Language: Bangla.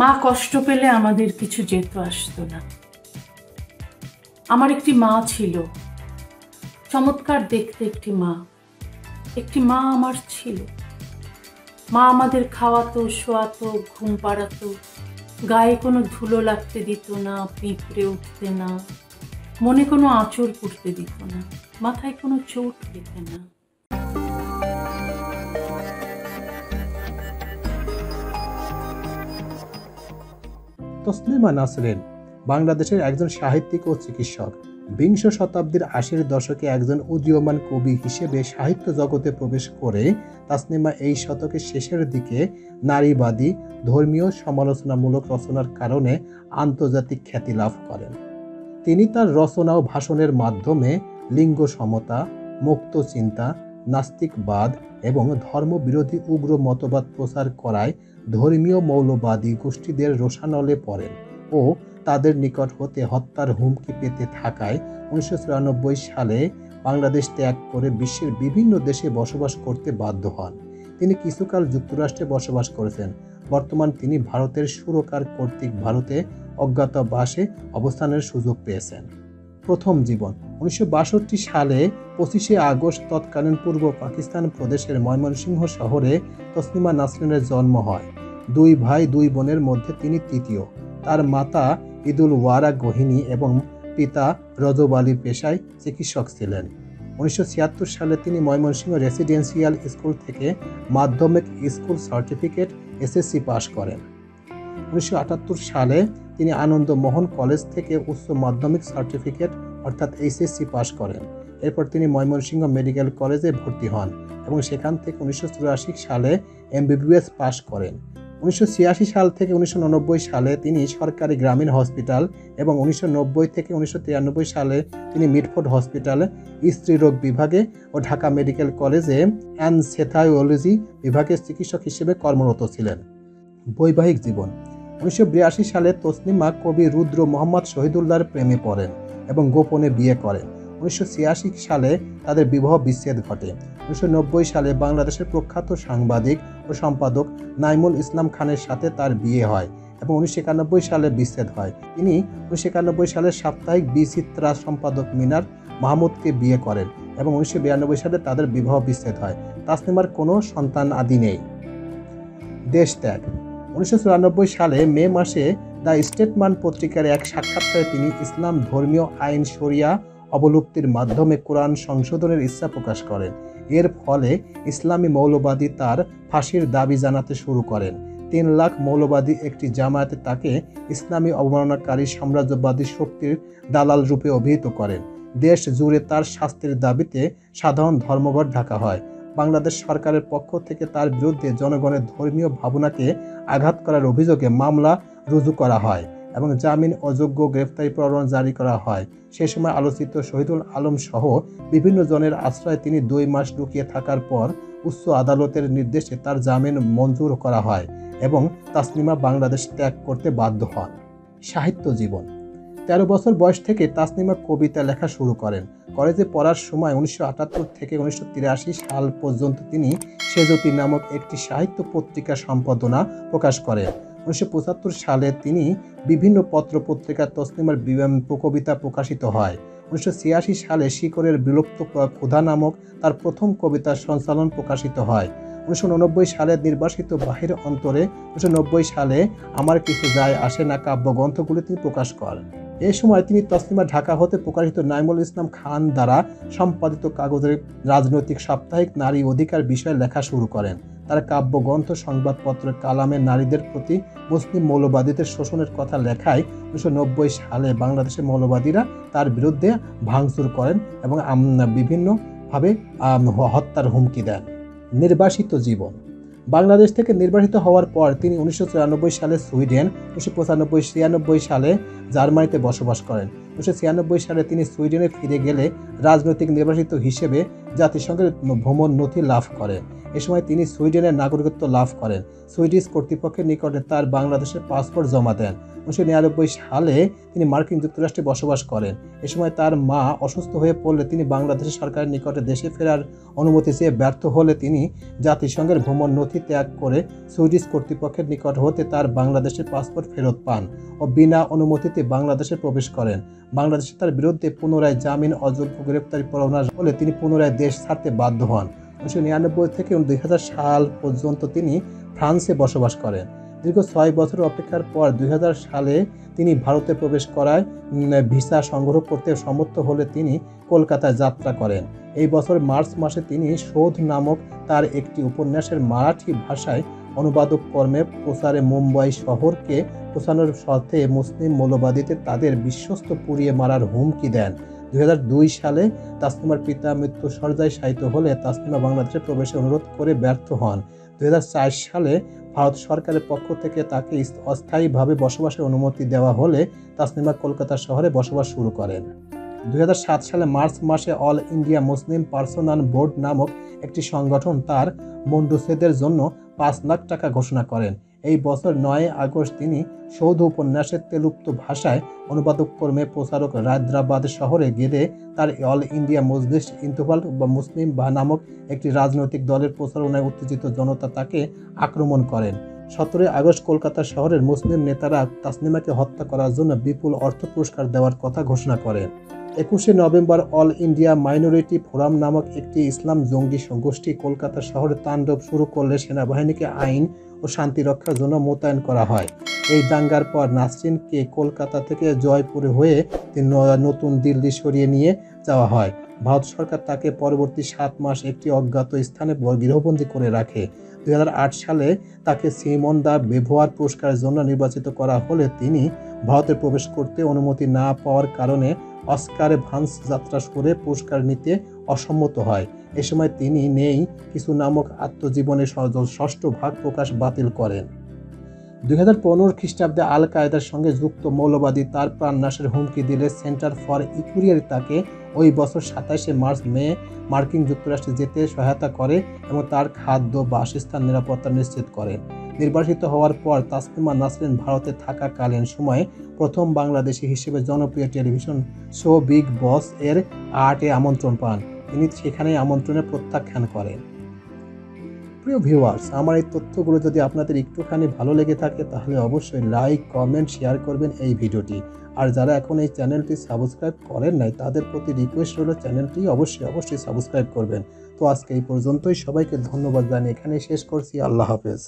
মা কষ্ট পেলে আমাদের কিছু যেত আসতো না। আমার একটি মা ছিল, চমৎকার দেখতে একটি মা আমার ছিল। মা আমাদের খাওয়াতো, শোয়াতো, ঘুম পাড়াতো, গায়ে কোনো ধুলো লাগতে দিত না, পিঁপড়ে উঠতে না, মনে কোনো আঁচড় পড়তে দিত না, মাথায় কোনো চোট পেতে না। তসলিমা নাসরিন বাংলাদেশের একজন সাহিত্যিক ও চিকিৎসক। বিংশ শতাব্দীর ৮০-এর দশকে একজন উদীয়মান কবি হিসেবে সাহিত্য জগতে প্রবেশ করে তাসলিমা এই শতকের শেষের দিকে নারীবাদী, ধর্মীয় সমালোচনামূলক রচনার কারণে আন্তর্জাতিক খ্যাতি লাভ করেন। তিনি তার রচনা ও ভাষণের মাধ্যমে লিঙ্গ সমতা, মুক্ত চিন্তা, নাস্তিকবাদ এবং ধর্মবিরোধী উগ্র মতবাদ প্রচার করায় ধর্মীয় মৌলবাদী গোষ্ঠীদের রোষানলে পড়েন ও তাদের নিকট হতে হত্যার হুমকি পেতে থাকায় ১৯৯৪ সালে বাংলাদেশ ত্যাগ করে বিশ্বের বিভিন্ন দেশে বসবাস করতে বাধ্য হন। তিনি কিছুকাল যুক্তরাষ্ট্রে বসবাস করেছেন। বর্তমান তিনি ভারতের সুরকার কর্তৃক ভারতে অজ্ঞাতবাসে অবস্থানের সুযোগ পেয়েছেন। প্রথম জীবন ১৯৬২ সালে ২৫শে আগস্ট তৎকালীন পূর্ব পাকিস্তান প্রদেশের ময়মনসিংহ শহরে তসলিমা নাসরিনের জন্ম হয়। ২ ভাই ২ বোনের মধ্যে তিনি তৃতীয়। তার মাতা ঈদুল ওয়ারা গহিনী এবং পিতা রজব আলী পেশায় চিকিৎসক ছিলেন। ১৯৭৬ সালে তিনি ময়মনসিংহ রেসিডেন্সিয়াল স্কুল থেকে মাধ্যমিক স্কুল সার্টিফিকেট এসএসসি পাশ করেন। ১৯৭৮ সালে তিনি আনন্দমোহন কলেজ থেকে উচ্চ মাধ্যমিক সার্টিফিকেট অর্থাৎ এইচএসসি পাশ করেন। এরপর তিনি ময়মনসিংহ মেডিকেল কলেজে ভর্তি হন এবং সেখান থেকে ১৯৮৪ সালে এমবিবিএস পাশ করেন। ১৯৮৬ সাল থেকে ১৯৯৯ সালে তিনি সরকারি গ্রামীণ হসপিটাল এবং ১৯৯০ থেকে ১৯৯৩ সালে তিনি মিডফোর্ড হসপিটালে স্ত্রীরোগ বিভাগে ও ঢাকা মেডিকেল কলেজে অ্যানসেথাইওলজি বিভাগের চিকিৎসক হিসেবে কর্মরত ছিলেন। বৈবাহিক জীবন ১৯৮২ সালে তসলিমা কবি রুদ্র মোহাম্মদ শহীদুল্লাহর প্রেমে পড়েন এবং গোপনে বিয়ে করেন। ১৯৮৬ সালে তাদের বিবাহ বিচ্ছেদ ঘটে। ১৯৯০ সালে বাংলাদেশের প্রখ্যাত সাংবাদিক ও সম্পাদক নাইমুল ইসলাম খানের সাথে তার বিয়ে হয় এবং ১৯৯১ সালে বিচ্ছেদ হয়। তিনি ১৯৯১ সালে সাপ্তাহিক বিচিত্রা সম্পাদক মিনার মাহমুদকে বিয়ে করেন এবং ১৯৯২ সালে তাদের বিবাহ বিচ্ছেদ হয়। তাসলিমার কোনো সন্তান আদি নেই। দেশ ত্যাগ ১৯৯৪ সালে মে মাসে দ্য স্টেটসম্যান পত্রিকার এক সাক্ষাৎকারে তিনি ইসলাম ধর্মীয় আইন শরিয়া অবলুপ্তির মাধ্যমে কোরআন সংশোধনের ইচ্ছা প্রকাশ করেন। এর ফলে ইসলামী মৌলবাদী তার ফাঁসির দাবি জানাতে শুরু করেন। ৩ লাখ মৌলবাদী একটি জামায়াতে তাকে ইসলামী অবমাননাকারী সাম্রাজ্যবাদী শক্তির দালাল রূপে অভিহিত করেন। দেশ জুড়ে তার শাস্তির দাবিতে সাধারণ ধর্মঘট ডাকা হয়। বাংলাদেশ সরকারের পক্ষ থেকে তার বিরুদ্ধে জনগণের ধর্মীয় ভাবনাকে আঘাত করার অভিযোগে মামলা রুজু করা হয় এবং জামিন অযোগ্য গ্রেফতারি পরোয়ানা জারি করা হয়। সে সময় আলোচিত শহীদুল আলম সহ বিভিন্ন জনের আশ্রয়ে তিনি ২ মাস লুকিয়ে থাকার পর উচ্চ আদালতের নির্দেশে তার জামিন মঞ্জুর করা হয় এবং তাসলিমা বাংলাদেশ ত্যাগ করতে বাধ্য হন। সাহিত্য জীবন ১৩ বছর বয়স থেকে তাসলিমা কবিতা লেখা শুরু করেন। কলেজে পড়ার সময় ১৯৭৮ থেকে ১৯৮৩ সাল পর্যন্ত তিনি সেজতি নামক একটি সাহিত্য পত্রিকা সম্পাদনা প্রকাশ করেন। ১৯৭৫ সালে তিনি বিভিন্ন পত্র-পত্রিকা তসলিমার কবিতা প্রকাশিত হয়। ১৯৮৬ সালে শিকরের বিলুপ্ত ক্ষুধা নামক তার প্রথম কবিতার সঞ্চালন প্রকাশিত হয়। ১৯৮৯ সালে নির্বাসিত বাহির অন্তরে ১৯৯০ সালে আমার কিছু যায় আসে না কাব্যগ্রন্থগুলি তিনি প্রকাশ করেন। এই সময় তিনি তসলিমা ঢাকা হতে প্রকাশিত নাইমুল ইসলাম খান দ্বারা সম্পাদিত কাগজের রাজনৈতিক সাপ্তাহিক নারী অধিকার বিষয়ে লেখা শুরু করেন। তার কাব্যগ্রন্থ, সংবাদপত্র, কালামে নারীদের প্রতি মুসলিম মৌলবাদীদের শোষণের কথা লেখায় ১৯৯০ সালে বাংলাদেশের মৌলবাদীরা তার বিরুদ্ধে ভাঙচুর করেন এবং বিভিন্নভাবে হত্যার হুমকি দেন। নির্বাসিত জীবন বাংলাদেশ থেকে নির্বাসিত হওয়ার পর তিনি ১৯৯৪ সালে সুইডেন, ১৯৯৫-৯৬ সালে জার্মানিতে বসবাস করেন। ১৯৯৬ সালে তিনি সুইডেনে ফিরে গেলে রাজনৈতিক নির্বাসিত হিসেবে জাতিসংঘের ভ্রমণ নথি লাভ করেন। এ সময় তিনি সুইডেনের নাগরিকত্ব লাভ করেন। সুইডিশ কর্তৃপক্ষের নিকটে তার বাংলাদেশের পাসপোর্ট জমা দেন। 1999 সালে তিনি মার্কিন যুক্তরাষ্ট্রে বসবাস করেন। এ সময় তার মা অসুস্থ হয়ে পড়লে তিনি বাংলাদেশের সরকারের নিকটে দেশে ফেরার অনুমতি চেয়ে ব্যর্থ হলে তিনি জাতিসংঘের ভ্রমণ নথি ত্যাগ করে সুইডিশ কর্তৃপক্ষের নিকট হতে তার বাংলাদেশের পাসপোর্ট ফেরত পান ও বিনা অনুমতিতে বাংলাদেশে প্রবেশ করেন। বাংলাদেশে তার বিরুদ্ধে পুনরায় জামিন অযোগ্য গ্রেপ্তারি পরোয়ানা হলে তিনি পুনরায় দেশ ছাড়তে বাধ্য হন। 1999 থেকে 2000 সাল পর্যন্ত তিনি ফ্রান্সে বসবাস করেন। দীর্ঘ 6 বছর অপেক্ষার পর 2000 সালে তিনি ভারতে প্রবেশ করায় ভিসা সংগ্রহ করতে সমর্থ হলে তিনি কলকাতায় যাত্রা করেন। এই বছর মার্চ মাসে তিনি শোধ নামক তার একটি উপন্যাসের মারাঠি ভাষায় অনুবাদক কর্মে প্রচারে মুম্বাই শহরকে পৌঁছানোর সাথে মুসলিম মৌলবাদীদের তাদের বিশ্বস্ত পুড়িয়ে মারার হুমকি দেন। 2002 সালে তাসনিমার পিতা মৃত্যু সজ্জায় শায়িত হলে তাসনিমা বাংলাদেশে প্রবেশের অনুরোধ করে ব্যর্থ হন। 2004 সালে ভারত সরকারের পক্ষ থেকে তাকে অস্থায়ীভাবে বসবাসের অনুমতি দেওয়া হলে তাসনিমা কলকাতা শহরে বসবাস শুরু করেন। 2007 সালে মার্চ মাসে all India Muslim personal board নামক একটি সংগঠন তার মুন্ডুছেদের জন্য 5 লাখ টাকা ঘোষণা করেন। এই বছর 9 আগস্ট তিনি সৌধ উপন্যাসের তেলুপ্ত ভাষায় অনুবাদক কর্মে প্রচারক হায়দ্রাবাদ শহরে গেলে তার অল ইন্ডিয়া মজলিস ইনতিফাল বা মুসলিম নামক একটি রাজনৈতিক দলের প্রচারণায় উত্তেজিত জনতা তাকে আক্রমণ করেন। 17 আগস্ট কলকাতা শহরের মুসলিম নেতারা তাসনিমাকে হত্যা করার জন্য বিপুল অর্থ পুরস্কার দেওয়ার কথা ঘোষণা করেন। 21 November all India minority forum নামক একটি ইসলাম জঙ্গি গোষ্ঠী কলকাতা শহরে তাণ্ডব শুরু করলে সেনাবাহিনীকে আইন ও শান্তি রক্ষার জন্য মোতায়েন করা হয়। এই দাঙ্গার পর নাসরিনকে কলকাতা থেকে জয়পুরে হয়ে নতুন দিল্লি সরিয়ে নিয়ে যাওয়া হয়। ভারত সরকার তাকে পরবর্তী 7 মাস একটি অজ্ঞাত স্থানে গৃহবন্দী করে রাখে। 2008 সালে তাকে সিমন দা বেভোয়ার পুরস্কারের জন্য নির্বাচিত করা হলে তিনি ভারতে প্রবেশ করতে অনুমতি না পাওয়ার কারণে অস্কারে ভান্স যাত্রা করে পুরস্কার নিতে অসম্মত হয়। এ সময় তিনি নেই কিছু নামক আত্মজীবনের 6ষ্ঠ ভাগ প্রকাশ বাতিল করেন। 2015 খ্রিস্টাব্দে আল কায়েদার সঙ্গে যুক্ত মৌলবাদী তার প্রাণনাশের হুমকি দিলে সেন্টার ফর ইকুইরিয়ার তাকে ওই বছর 27 মার্চ মার্কিন যুক্তরাষ্ট্রে যেতে সহায়তা করে এবং তার খাদ্য বাসস্থান নিরাপত্তা নিশ্চিত করে। নির্বাসিত হওয়ার পর তাসনিমা নাসরিন ভারতে থাকাকালীন সময়ে প্রথম বাংলাদেশি হিসেবে জনপ্রিয় টেলিভিশন শো বিগ বস এর 8-এ আমন্ত্রণ পান। তিনি সেখানে আমন্ত্রণে প্রত্যাখ্যান করেন। প্রিয় ভিউয়ার্স, আমার এই তথ্যগুলো যদি আপনাদের একটুখানি ভালো লেগে থাকে তাহলে অবশ্যই লাইক, কমেন্ট, শেয়ার করবেন এই ভিডিওটি। আর যারা এখন এই চ্যানেলটি সাবস্ক্রাইব করেন নাই তাদের প্রতি রিকোয়েস্ট হলো চ্যানেলটি অবশ্যই সাবস্ক্রাইব করবেন। তো আজকে এই পর্যন্তই, সবাইকে ধন্যবাদ জানিয়ে এখানেই শেষ করছি। আল্লাহ হাফেজ।